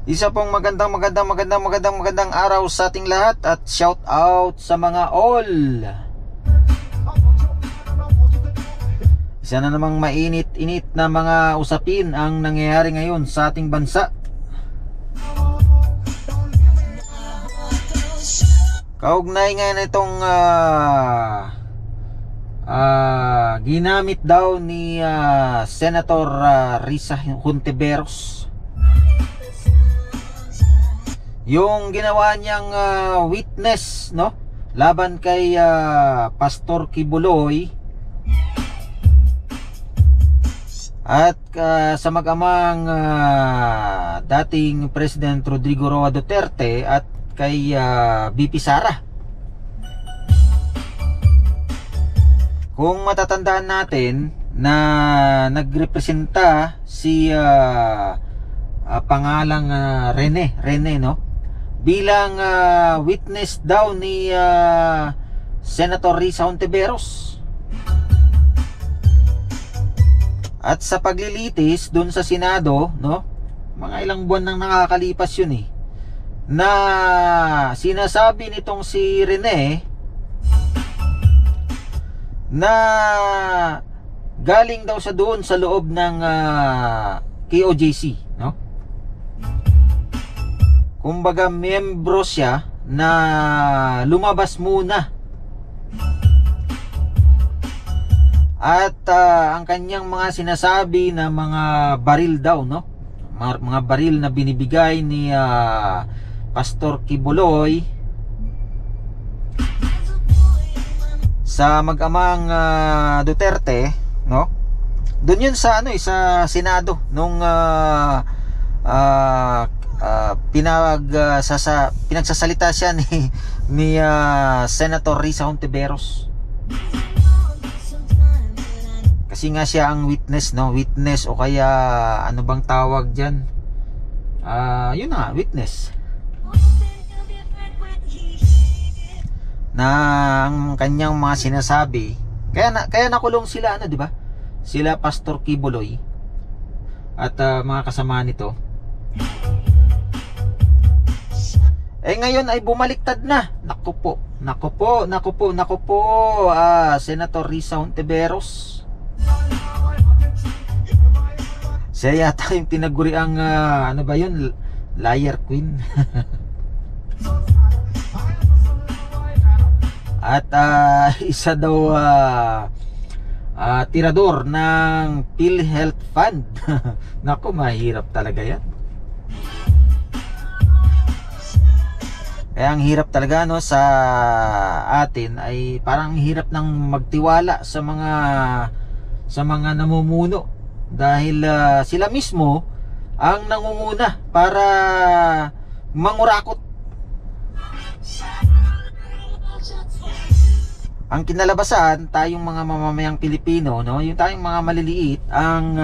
Isa pong magandang araw sa ating lahat at shout out sa mga all. Isa na namang mainit-init na mga usapin ang nangyayari ngayon sa ating bansa. Kaugnay nga na itong ginamit daw ni Senator Risa Hontiveros, yung ginawa niyang witness, no, laban kay Pastor Kibuloy at sa mag-amang dating President Rodrigo Roa Duterte at kay VP Sara. Kung matatandaan natin na nagrepresenta si pangalang Rene, no, bilang witness daw ni Senator Risa Hontiveros. At sa paglilitis doon sa Senado, no, mga ilang buwan nang nakakalipas yun na sinasabi nitong si Rene na galing daw sa doon sa loob ng KOJC, no? Kumbaga miyembro siya na lumabas muna. At ang kanyang mga sinasabi na mga baril daw, no? Mga baril na binibigay ni Pastor Kibuloy sa mag-amang Duterte, no? Doon yun sa sa Senado nung pinagsasalita siya ni Senator Risa Hontiveros. Kasi nga siya ang witness, no? Witness o kaya ano bang tawag diyan? Yun na, witness. Na ang kanyang mga sinasabi, kaya nakulong sila, di ba? Sila Pastor Kibuloy at mga kasama nito. Ngayon ay bumaliktad na. Naku po, Senator Risa Hontiveros. Siya yata yung tinaguri ang ano ba yun? Liar Queen. At isa daw tirador ng PhilHealth Fund. Naku, mahirap talaga yan. Kaya ang hirap talaga, no, sa atin ay parang hirap nang magtiwala sa mga namumuno dahil sila mismo ang nangunguna para mangurakot. Ang kinalabasan, tayong mga mamamayang Pilipino, no, yung tayong mga maliliit ang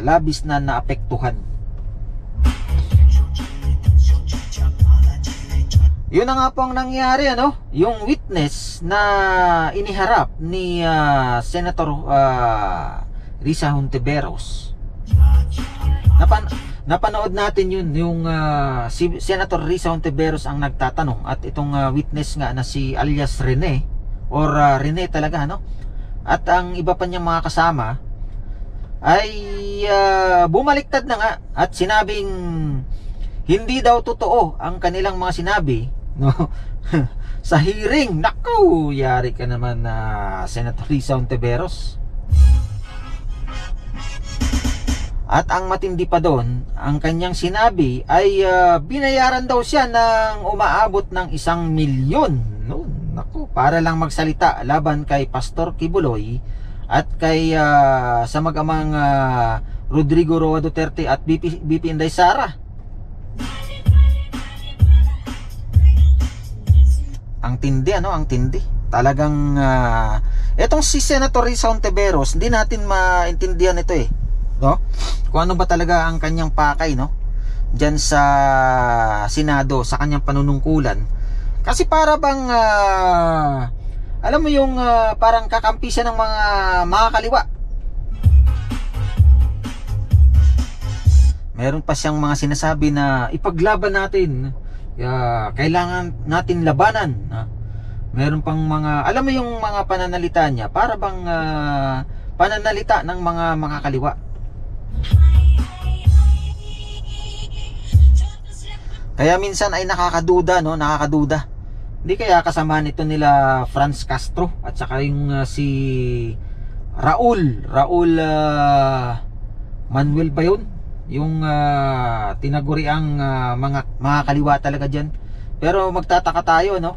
labis na naapektuhan. Yun na nga po ang nangyari, ano? Yung witness na iniharap ni Senator Risa Hontiveros. Napanood natin yun, yung si Senator Risa Hontiveros ang nagtatanong at itong witness nga na si alias Rene or Rene talaga, no? At ang iba pa niyang mga kasama ay bumaliktad na nga at sinabing hindi daw totoo ang kanilang mga sinabi, no? Sa hearing. Naku, yari ka naman na Senator Risa Hontiveros. At ang matindi pa doon, ang kanyang sinabi ay binayaran daw siya ng umaabot ng 1 milyon, no? Naku, para lang magsalita laban kay Pastor Kibuloy at kay sa mag-amang Rodrigo Roa Duterte at VP Inday Sara. Ang tindi, ano? Ang tindi. Talagang etong si Senator Risa Hontiveros, hindi natin maintindihan ito, no? Kung ano ba talaga ang kanyang pakay, no, diyan sa Senado, sa kanyang panunungkulan. Kasi para bang alam mo yung parang kakampi siya ng mga kaliwa. Meron pa siyang mga sinasabi na ipaglaban natin, kailangan natin labanan. Meron pang mga, alam mo yung mga pananalita niya, para bang pananalita ng mga makakaliwa. Kaya minsan ay nakakaduda, no? Nakakaduda. Hindi kaya kasama nito nila Franz Castro at saka yung si Raul Manuel ba yun? Yung tinaguriang mga kaliwa talaga dyan. Pero magtataka tayo, no?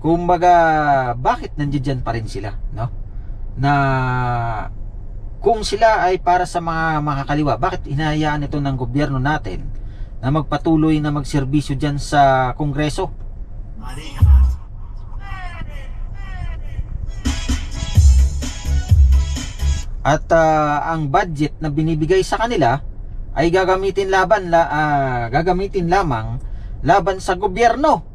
Kumbaga, bakit nandiyan pa rin sila, no? Na kung sila ay para sa mga makakaliwa, bakit hinahayaan ito ng gobyerno natin na magpatuloy na magserbisyo dyan sa Kongreso? At ang budget na binibigay sa kanila ay gagamitin lamang laban sa gobyerno.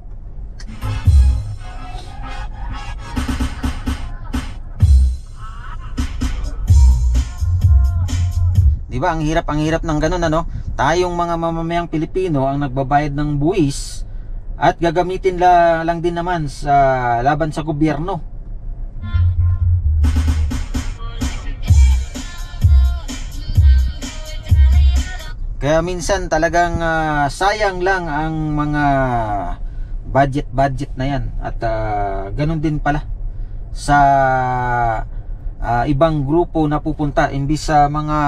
Di ba? Ang hirap ng ganun, ano? Tayong mga mamamayang Pilipino ang nagbabayad ng buwis at gagamitin lang din naman sa laban sa gobyerno. Kaya minsan talagang sayang lang ang mga budget na yan. At ganun din pala sa ibang grupo na pupunta, imbis sa mga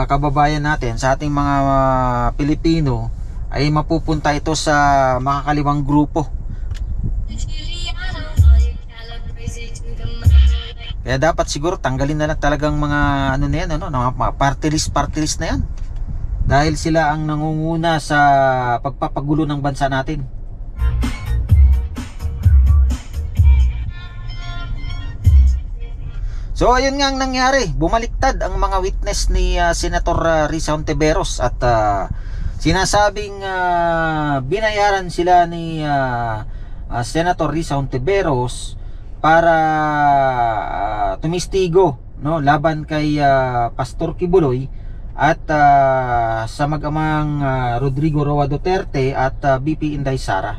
kababayan natin, sa ating mga Pilipino, ay mapupunta ito sa makakaliwang grupo. Kaya dapat siguro tanggalin na lang talagang mga ano na yan, mga party list na yan. Dahil sila ang nangunguna sa pagpapagulo ng bansa natin. So ayun nga ang nangyari, bumaliktad ang mga witness ni Senator Risa Hontiveros at sinasabing binayaran sila ni Senator Risa Hontiveros para tumistigo, no, laban kay Pastor Kibuloy at sa mag-amang Rodrigo Roa Duterte at BP Inday Sara.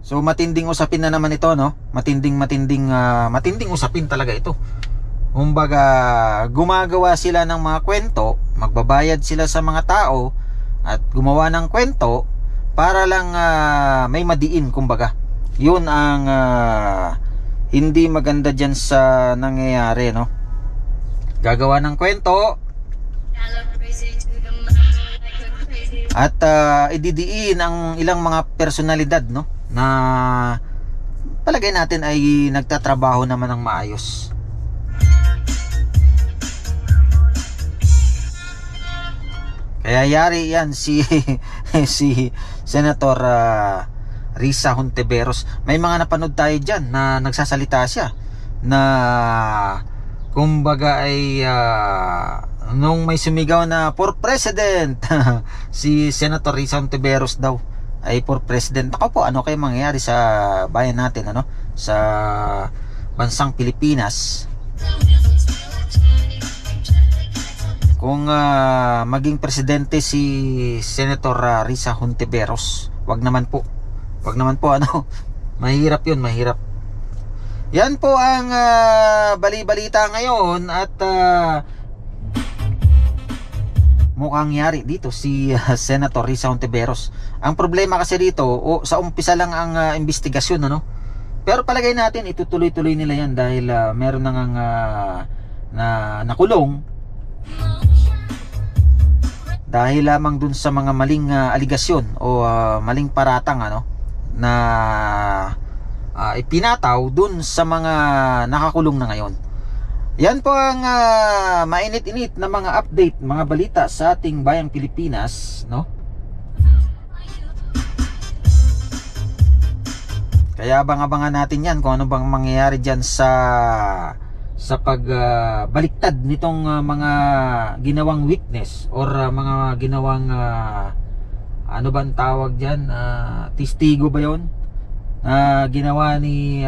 So matinding usapin na naman ito, no? Matinding usapin talaga ito. Kumbaga, gumagawa sila ng mga kwento, magbabayad sila sa mga tao at gumawa ng kwento para lang may madiin, kumbaga. Yun ang hindi maganda diyan sa nangyayari, no? Gagawa ng kwento at ididiin ang ilang mga personalidad, no, na palagay natin ay nagtatrabaho naman ng maayos. Kaya yari yan si Senator Risa Hontiveros. May mga napanood tayo dyan na nagsasalita siya na kumbaga ay nung may sumigaw na for president si Senator Risa Hontiveros daw ay for president. Ako po, ano kayo mangyayari sa bayan natin, ano, sa bansang Pilipinas kung maging presidente si Senator Risa Hontiveros? Wag naman po, ano, mahirap yun, mahirap. Yan po ang bali-balita ngayon at mukhang yari dito si Senator Risa Hontiveros. Ang problema kasi dito, sa umpisa lang ang investigasyon, ano? Pero palagay natin itutuloy-tuloy nila yan dahil meron na ngang na nakulong dahil lamang dun sa mga maling aligasyon o maling paratang, ano, na ipinataw dun sa mga nakakulong na ngayon. Yan po ang mainit-init na mga update, mga balita sa ating bayang Pilipinas, no? Kaya abang-abangan natin yan kung ano bang mangyayari dyan sa pagbaliktad nitong mga ginawang witness or mga ginawang ano bang tawag dyan, testigo ba yon? na ginawa ni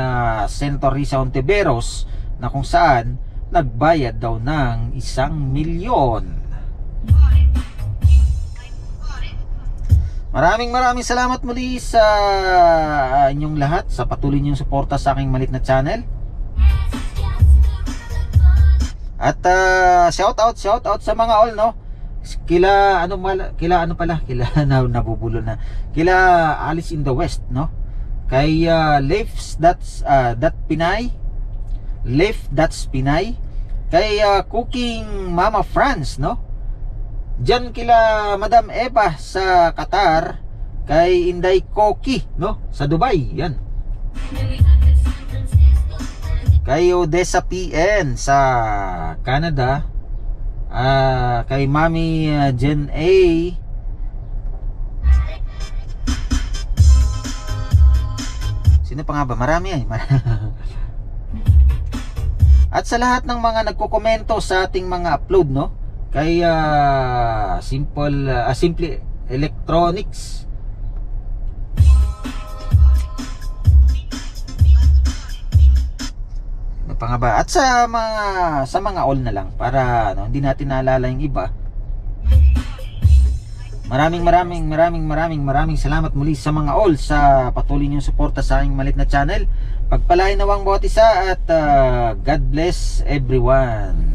Senator Risa Hontiveros, na kung saan nagbayad daw ng 1,000,000. Maraming salamat muli sa inyong lahat sa patuloy niyong suporta sa aking maliit na channel. At shout out sa mga all, no? Kila nabubulo na. Kila Alice in the West, no? Kay Leif's that Pinay, kay Cooking Mama France, no? Diyan kila Madam Eva sa Qatar, kay Inday Koki, no? Sa Dubai, yan. Kay Odessa PN sa Canada, kay Mami Jen A. Sino pa nga ba? Marami ay. At sa lahat ng mga nagkokomento sa ating mga upload, no? Kay Simple Electronics, ano pa nga ba? At sa mga all na lang, para hindi natin naalala yung iba. Maraming salamat muli sa mga all sa patuloy niyong suporta sa aking maliit na channel. Pagpalain nawang bawat isa, at God bless everyone.